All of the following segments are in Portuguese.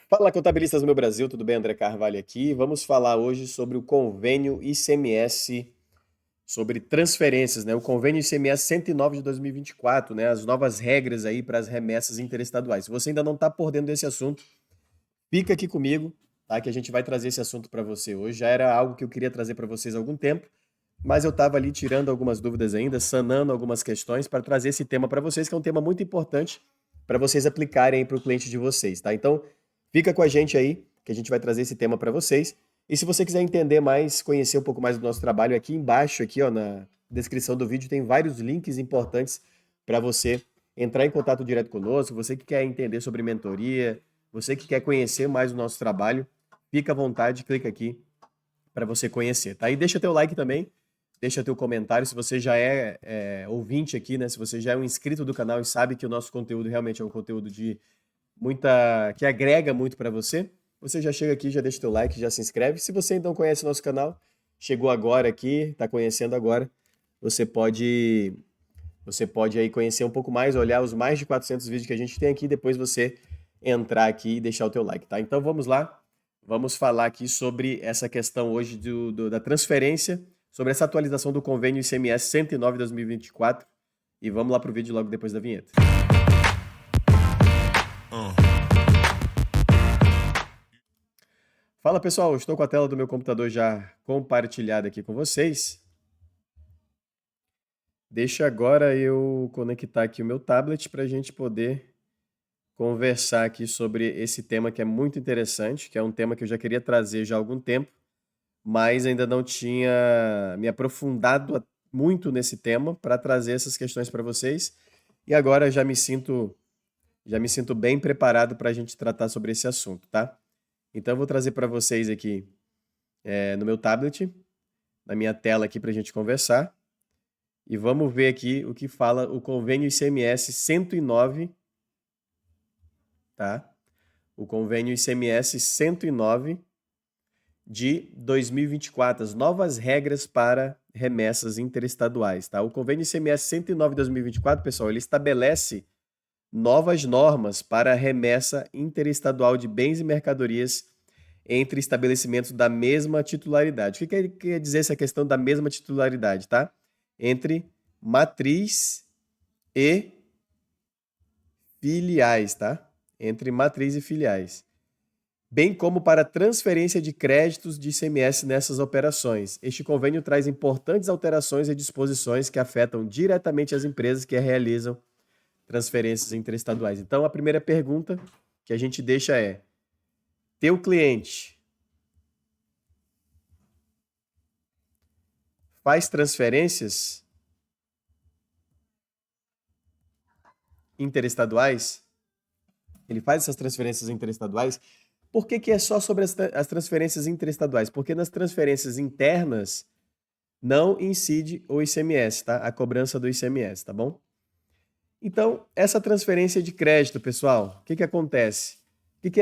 Fala, contabilistas do meu Brasil, tudo bem? André Carvalho aqui. Vamos falar hoje sobre o convênio ICMS, sobre transferências, né? O convênio ICMS 109 de 2024, né? As novas regras aí para as remessas interestaduais. Se você ainda não está por dentro desse assunto, fica aqui comigo, tá? Que a gente vai trazer esse assunto para você hoje. Já era algo que eu queria trazer para vocês há algum tempo, mas eu estava ali tirando algumas dúvidas ainda, sanando algumas questões para trazer esse tema para vocês, que é um tema muito importante para vocês aplicarem para o cliente de vocês, tá? Então, fica com a gente aí, que a gente vai trazer esse tema para vocês. E se você quiser entender mais, conhecer um pouco mais do nosso trabalho, aqui embaixo, aqui, ó, na descrição do vídeo, tem vários links importantes para você entrar em contato direto conosco. Você que quer entender sobre mentoria, você que quer conhecer mais o nosso trabalho, fica à vontade, clica aqui para você conhecer, tá? E deixa teu like também, deixa teu comentário se você já é ouvinte aqui, né? Se você já é um inscrito do canal e sabe que o nosso conteúdo realmente é um conteúdo de que agrega muito para você, você já chega aqui, já deixa teu like, já se inscreve. Se você ainda não conhece o nosso canal, chegou agora aqui, está conhecendo agora, você pode você pode aí conhecer um pouco mais, olhar os mais de 400 vídeos que a gente tem aqui, depois você entrar aqui e deixar o teu like, tá? Então vamos lá, vamos falar aqui sobre essa questão hoje da transferência, sobre essa atualização do convênio ICMS 109 de 2024 e vamos lá pro vídeo logo depois da vinheta. Fala pessoal, estou com a tela do meu computador já compartilhada aqui com vocês. Deixa agora eu conectar aqui o meu tablet para a gente poder conversar aqui sobre esse tema que é muito interessante, que é um tema que eu já queria trazer já há algum tempo, mas ainda não tinha me aprofundado muito nesse tema para trazer essas questões para vocês. E agora já me sinto bem preparado para a gente tratar sobre esse assunto, tá? Então eu vou trazer para vocês aqui no meu tablet, na minha tela aqui para a gente conversar. E vamos ver aqui o que fala o convênio ICMS 109, tá? O convênio ICMS 109 de 2024, as novas regras para remessas interestaduais, tá? O convênio ICMS 109 de 2024, pessoal, ele estabelece novas normas para a remessa interestadual de bens e mercadorias entre estabelecimentos da mesma titularidade. O que quer dizer essa questão da mesma titularidade, tá? Entre matriz e filiais, tá? Entre matriz e filiais. Bem como para transferência de créditos de ICMS nessas operações. Este convênio traz importantes alterações e disposições que afetam diretamente as empresas que realizam transferências interestaduais. Então, a primeira pergunta que a gente deixa é: teu cliente faz transferências interestaduais? Ele faz essas transferências interestaduais? Por que é só sobre as transferências interestaduais? Porque nas transferências internas não incide o ICMS, tá? A cobrança do ICMS, tá bom? Então, essa transferência de crédito, pessoal, o que acontece? O que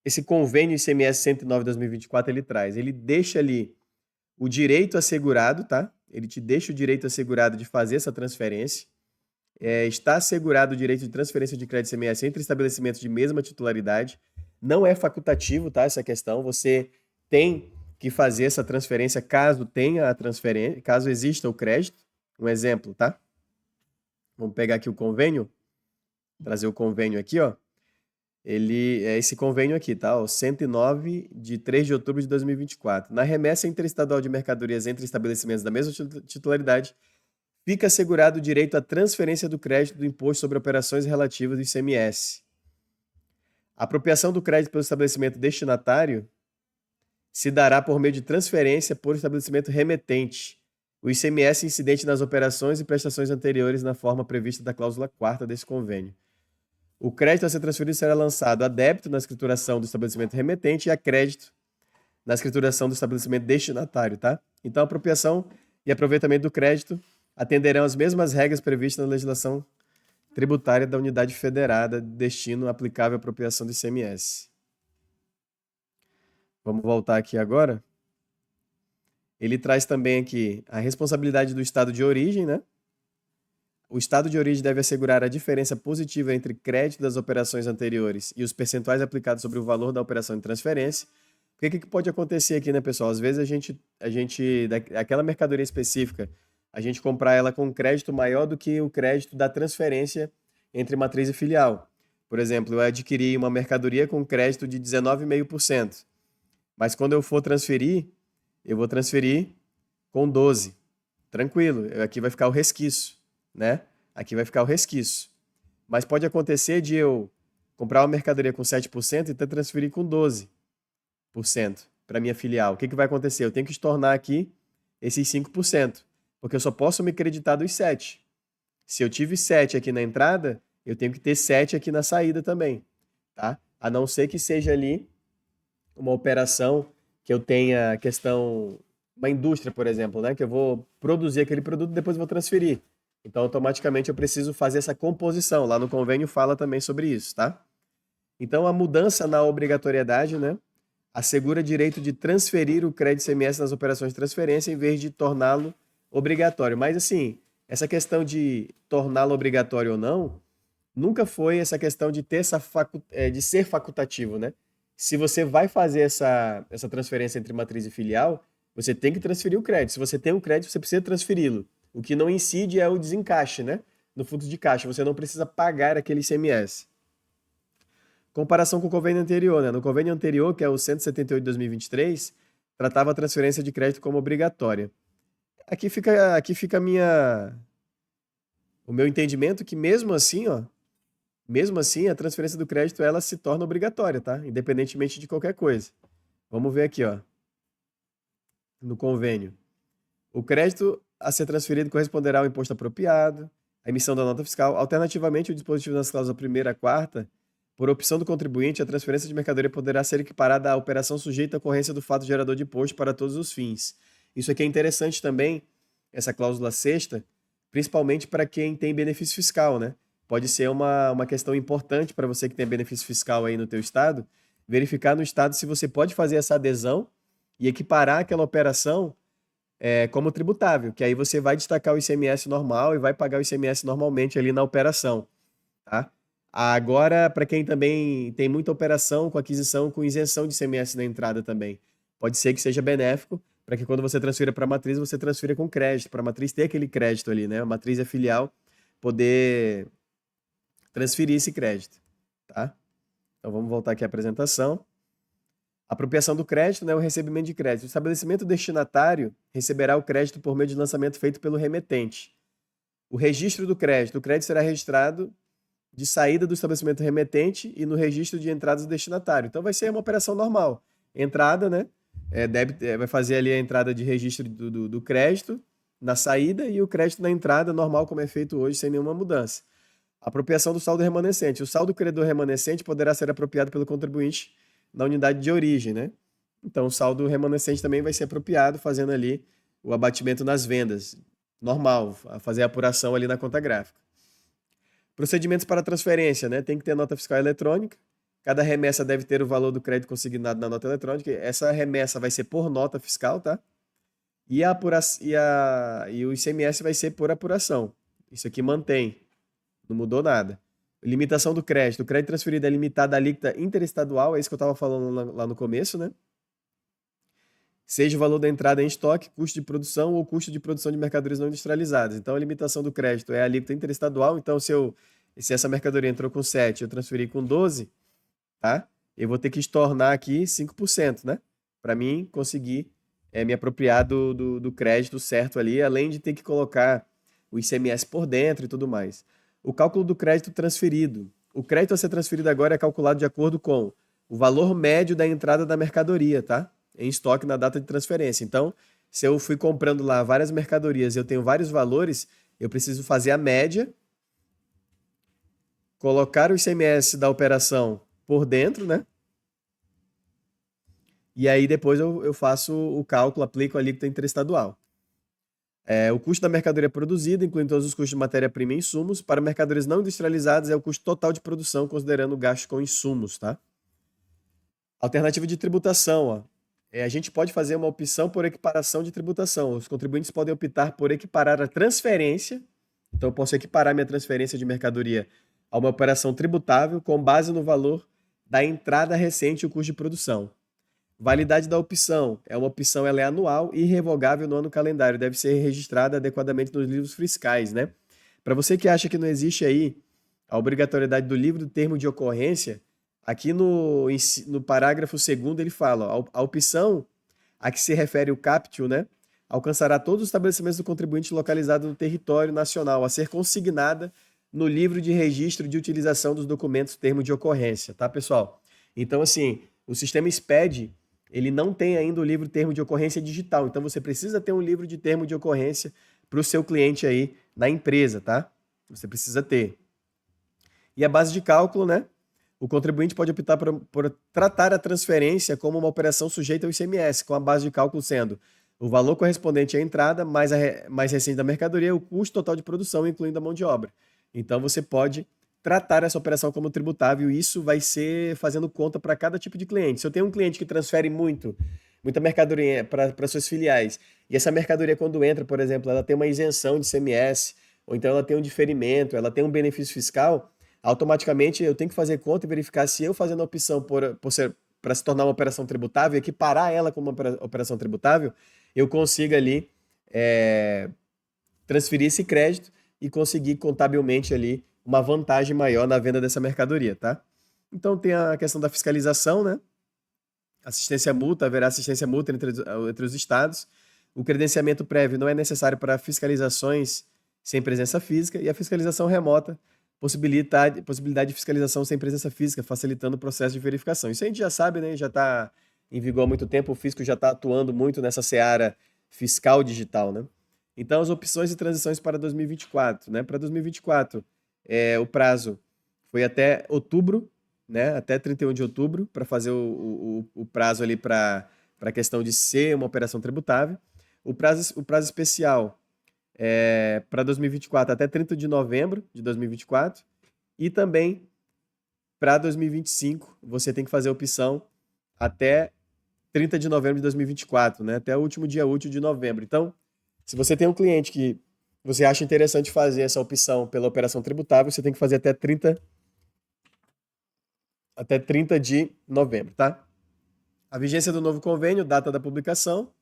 esse convênio ICMS 109 de 2024 ele traz? Ele deixa ali o direito assegurado, tá? Ele te deixa o direito assegurado de fazer essa transferência. Está assegurado o direito de transferência de crédito ICMS entre estabelecimentos de mesma titularidade. Não é facultativo, tá? Essa questão. Você tem que fazer essa transferência caso tenha a transferência, caso exista o crédito. Um exemplo, tá? Vamos pegar aqui o convênio, trazer o convênio aqui, ó. Ele é esse convênio aqui, tá? O 109 de 3 de outubro de 2024. Na remessa interestadual de mercadorias entre estabelecimentos da mesma titularidade, fica assegurado o direito à transferência do crédito do imposto sobre operações relativas do ICMS. A apropriação do crédito pelo estabelecimento destinatário se dará por meio de transferência por estabelecimento remetente, o ICMS incidente nas operações e prestações anteriores na forma prevista da cláusula 4ª desse convênio. O crédito a ser transferido será lançado a débito na escrituração do estabelecimento remetente e a crédito na escrituração do estabelecimento destinatário, tá? Então, a apropriação e aproveitamento do crédito atenderão às mesmas regras previstas na legislação tributária da unidade federada de destino aplicável à apropriação do ICMS. Vamos voltar aqui agora. Ele traz também aqui a responsabilidade do estado de origem, né? o estado de origem deve assegurar a diferença positiva entre crédito das operações anteriores e os percentuais aplicados sobre o valor da operação de transferência. O que pode acontecer aqui, né, pessoal? Às vezes aquela mercadoria específica, a gente comprar ela com um crédito maior do que o crédito da transferência entre matriz e filial. Por exemplo, eu adquiri uma mercadoria com crédito de 19,5%, mas quando eu for transferir, eu vou transferir com 12%. Tranquilo, aqui vai ficar o resquício, né? Aqui vai ficar o resquício. Mas pode acontecer de eu comprar uma mercadoria com 7% e ter transferir com 12% para minha filial. O que vai acontecer? Eu tenho que estornar aqui esses 5%, porque eu só posso me creditar dos 7%. Se eu tive 7 aqui na entrada, eu tenho que ter 7 aqui na saída também, tá? A não ser que seja ali uma operação que eu tenha questão, uma indústria, por exemplo, né? Que eu vou produzir aquele produto e depois vou transferir. Então, automaticamente eu preciso fazer essa composição. Lá no convênio fala também sobre isso, tá? Então, a mudança na obrigatoriedade, né? Assegura direito de transferir o crédito ICMS nas operações de transferência em vez de torná-lo obrigatório. Mas, assim, essa questão de torná-lo obrigatório ou não, nunca foi essa questão de ter de ser facultativo, né? Se você vai fazer essa transferência entre matriz e filial, você tem que transferir o crédito. Se você tem um crédito, você precisa transferi-lo. O que não incide é o desencaixe, né? No fluxo de caixa, você não precisa pagar aquele ICMS. Comparação com o convênio anterior, né? No convênio anterior, que é o 178 de 2023, tratava a transferência de crédito como obrigatória. Aqui fica o meu entendimento que mesmo assim, ó, mesmo assim, a transferência do crédito ela se torna obrigatória, tá? Independentemente de qualquer coisa. Vamos ver aqui, ó, no convênio. O crédito a ser transferido corresponderá ao imposto apropriado, a emissão da nota fiscal. Alternativamente, o dispositivo das cláusulas 1ª a 4ª, por opção do contribuinte, a transferência de mercadoria poderá ser equiparada à operação sujeita à ocorrência do fato gerador de imposto para todos os fins. Isso aqui é interessante também, essa cláusula 6ª, principalmente para quem tem benefício fiscal, né? Pode ser uma questão importante para você que tem benefício fiscal aí no teu estado, verificar no estado se você pode fazer essa adesão e equiparar aquela operação como tributável, que aí você vai destacar o ICMS normal e vai pagar o ICMS normalmente ali na operação, tá? Agora, para quem também tem muita operação com aquisição com isenção de ICMS na entrada também, pode ser que seja benéfico para que quando você transfira para a matriz, você transfira com crédito, para a matriz ter aquele crédito ali, né? A matriz é filial, poder transferir esse crédito, tá? Então vamos voltar aqui à apresentação. Apropriação do crédito, né, o recebimento de crédito. O estabelecimento destinatário receberá o crédito por meio de lançamento feito pelo remetente. O registro do crédito. O crédito será registrado de saída do estabelecimento remetente e no registro de entradas do destinatário. Então vai ser uma operação normal. Entrada, né? Vai fazer ali a entrada de registro do crédito na saída e o crédito na entrada, normal como é feito hoje, sem nenhuma mudança. Apropriação do saldo remanescente. O saldo credor remanescente poderá ser apropriado pelo contribuinte na unidade de origem, né? Então, o saldo remanescente também vai ser apropriado, fazendo ali o abatimento nas vendas. Normal, fazer a apuração ali na conta gráfica. Procedimentos para transferência, né? Tem que ter nota fiscal eletrônica. Cada remessa deve ter o valor do crédito consignado na nota eletrônica. Essa remessa vai ser por nota fiscal, tá? E o ICMS vai ser por apuração. Isso aqui mantém. Não mudou nada. Limitação do crédito. O crédito transferido é limitado à alíquota interestadual, é isso que eu estava falando lá no começo, né? Seja o valor da entrada em estoque, custo de produção ou custo de produção de mercadorias não industrializadas. Então, a limitação do crédito é a alíquota interestadual. Então, se essa mercadoria entrou com 7 e eu transferi com 12, tá? Eu vou ter que estornar aqui 5%, né? Para mim conseguir me apropriar do crédito certo ali, além de ter que colocar o ICMS por dentro e tudo mais. O cálculo do crédito transferido. O crédito a ser transferido agora é calculado de acordo com o valor médio da entrada da mercadoria, tá? Em estoque na data de transferência. Então, se eu fui comprando lá várias mercadorias e eu tenho vários valores, eu preciso fazer a média, colocar o ICMS da operação por dentro, né? E aí depois eu faço o cálculo, aplico a alíquota interestadual. O custo da mercadoria produzida, incluindo todos os custos de matéria-prima e insumos. Para mercadorias não industrializadas, é o custo total de produção, considerando o gasto com insumos, tá? Alternativa de tributação, ó. A gente pode fazer uma opção por equiparação de tributação. Os contribuintes podem optar por equiparar a transferência Então, eu posso equiparar minha transferência de mercadoria a uma operação tributável com base no valor da entrada recente e o custo de produção. Validade da opção. É uma opção, ela é anual e irrevogável no ano calendário. Deve ser registrada adequadamente nos livros fiscais, né? Para você que acha que não existe aí a obrigatoriedade do livro do termo de ocorrência, aqui no parágrafo 2º ele fala, ó, a opção a que se refere o captio, né, alcançará todos os estabelecimentos do contribuinte localizados no território nacional, a ser consignada no livro de registro de utilização dos documentos termo de ocorrência, tá, pessoal? Então, assim, o sistema SPED, ele não tem ainda o livro termo de ocorrência digital, então você precisa ter um livro de termo de ocorrência para o seu cliente aí na empresa, tá? Você precisa ter. E a base de cálculo, né? O contribuinte pode optar por tratar a transferência como uma operação sujeita ao ICMS, com a base de cálculo sendo o valor correspondente à entrada mais recente da mercadoria, o custo total de produção, incluindo a mão de obra. Então você pode tratar essa operação como tributável e isso vai ser fazendo conta para cada tipo de cliente. Se eu tenho um cliente que transfere muita mercadoria para suas filiais, e essa mercadoria quando entra, por exemplo, ela tem uma isenção de ICMS, ou então ela tem um diferimento, ela tem um benefício fiscal, automaticamente eu tenho que fazer conta e verificar se eu fazendo a opção para se tornar uma operação tributável, equiparar ela como uma operação tributável, eu consiga ali transferir esse crédito e conseguir contabilmente ali uma vantagem maior na venda dessa mercadoria, tá? Então tem a questão da fiscalização, né? Assistência mútua, haverá assistência mútua entre os estados. O credenciamento prévio não é necessário para fiscalizações sem presença física e a fiscalização remota possibilidade de fiscalização sem presença física, facilitando o processo de verificação. Isso a gente já sabe, né? Já está em vigor há muito tempo, o fisco já está atuando muito nessa seara fiscal digital, né? Então, as opções e transições para 2024, né? Para 2024, o prazo foi até outubro, né? Até 31 de outubro, para fazer o prazo ali para a questão de ser uma operação tributável. O prazo especial para 2024 até 30 de novembro de 2024 e também para 2025 você tem que fazer a opção até 30 de novembro de 2024, né? Até o último dia útil de novembro. Então, se você tem um cliente que você acha interessante fazer essa opção pela operação tributável, você tem que fazer até 30 de novembro, tá? A vigência do novo convênio, data da publicação,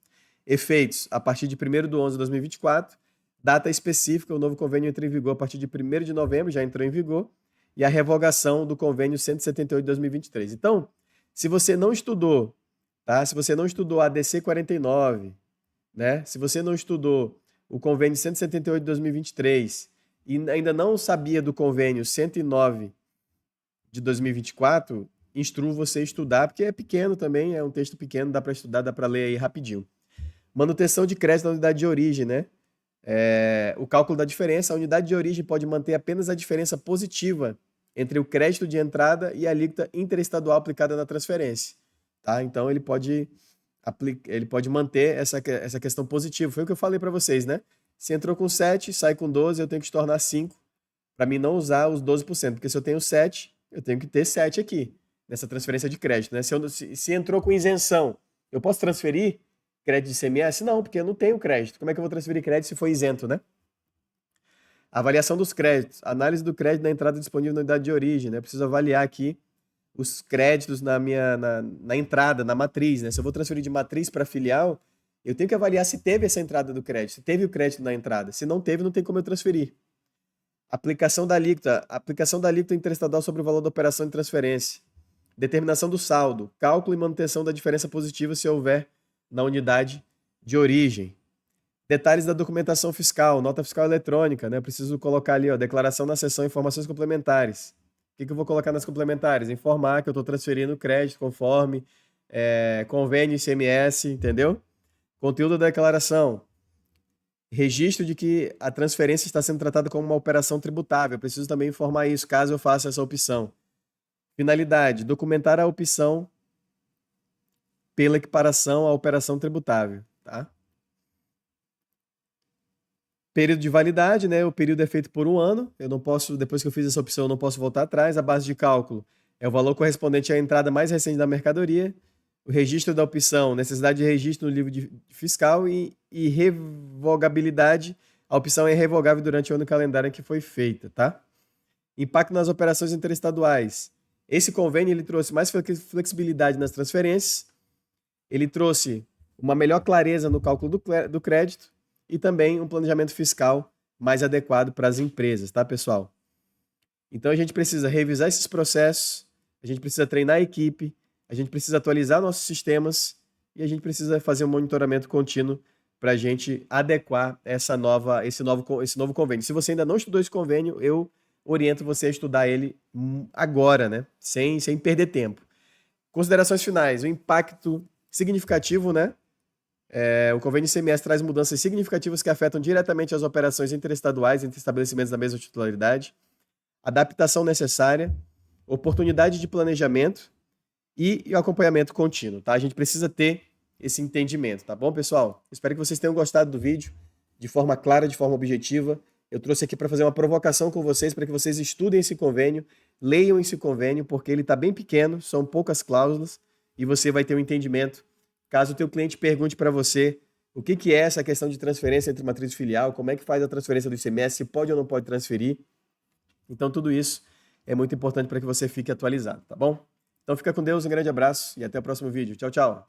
efeitos a partir de 1º de 11 de 2024, data específica, o novo convênio entra em vigor a partir de 1º de novembro, já entrou em vigor, e a revogação do convênio 178 de 2023. Então, se você não estudou, tá? Se você não estudou a ADC 49, né? Se você não estudou o convênio 178 de 2023 e ainda não sabia do convênio 109 de 2024, instruo você a estudar, porque é pequeno também, é um texto pequeno, dá para estudar, dá para ler aí rapidinho. Manutenção de crédito na unidade de origem, né? O cálculo da diferença, a unidade de origem pode manter apenas a diferença positiva entre o crédito de entrada e a alíquota interestadual aplicada na transferência, tá? Então ele pode manter essa questão positiva. Foi o que eu falei para vocês, né? Se entrou com 7, sai com 12, eu tenho que tornar 5 para mim não usar os 12%, porque se eu tenho 7, eu tenho que ter 7 aqui nessa transferência de crédito, né? Se entrou com isenção, eu posso transferir crédito de ICMS? Não, porque eu não tenho crédito. Como é que eu vou transferir crédito se for isento, né? Avaliação dos créditos. Análise do crédito na entrada disponível na unidade de origem, né? Preciso avaliar aqui os créditos na entrada, na matriz, né? Se eu vou transferir de matriz para filial, eu tenho que avaliar se teve essa entrada do crédito, se teve o crédito na entrada. Se não teve, não tem como eu transferir. Aplicação da alíquota interestadual sobre o valor da operação de transferência. Determinação do saldo. Cálculo e manutenção da diferença positiva se houver na unidade de origem. Detalhes da documentação fiscal, nota fiscal eletrônica, né? Eu preciso colocar ali, ó, declaração na seção informações complementares. O que eu vou colocar nas complementares? Informar que eu estou transferindo crédito conforme convênio ICMS, entendeu? Conteúdo da declaração. Registro de que a transferência está sendo tratada como uma operação tributável. Eu preciso também informar isso, caso eu faça essa opção. Finalidade: documentar a opção pela equiparação à operação tributável, tá? Período de validade, né? O período é feito por um ano. Eu não posso, depois que eu fiz essa opção, eu não posso voltar atrás. A base de cálculo é o valor correspondente à entrada mais recente da mercadoria. O registro da opção, necessidade de registro no livro fiscal e revogabilidade A opção é irrevogável durante o ano calendário em que foi feita, tá? Impacto nas operações interestaduais. Esse convênio ele trouxe mais flexibilidade nas transferências, ele trouxe uma melhor clareza no cálculo do crédito e também um planejamento fiscal mais adequado para as empresas, tá, pessoal? Então a gente precisa revisar esses processos, a gente precisa treinar a equipe, a gente precisa atualizar nossos sistemas e a gente precisa fazer um monitoramento contínuo para a gente adequar esse novo convênio. Se você ainda não estudou esse convênio, eu oriento você a estudar ele agora, né? Sem perder tempo. Considerações finais. O impacto significativo, né? O convênio ICMS traz mudanças significativas que afetam diretamente as operações interestaduais entre estabelecimentos da mesma titularidade, adaptação necessária, oportunidade de planejamento e o acompanhamento contínuo, tá? A gente precisa ter esse entendimento, tá bom, pessoal? Espero que vocês tenham gostado do vídeo de forma clara, de forma objetiva. Eu trouxe aqui para fazer uma provocação com vocês, para que vocês estudem esse convênio, leiam esse convênio, porque ele está bem pequeno, são poucas cláusulas, e você vai ter um entendimento. Caso o teu cliente pergunte para você o que é essa questão de transferência entre matriz e filial, como é que faz a transferência do ICMS, se pode ou não pode transferir. Então tudo isso é muito importante para que você fique atualizado, tá bom? Então fica com Deus, um grande abraço e até o próximo vídeo. Tchau, tchau!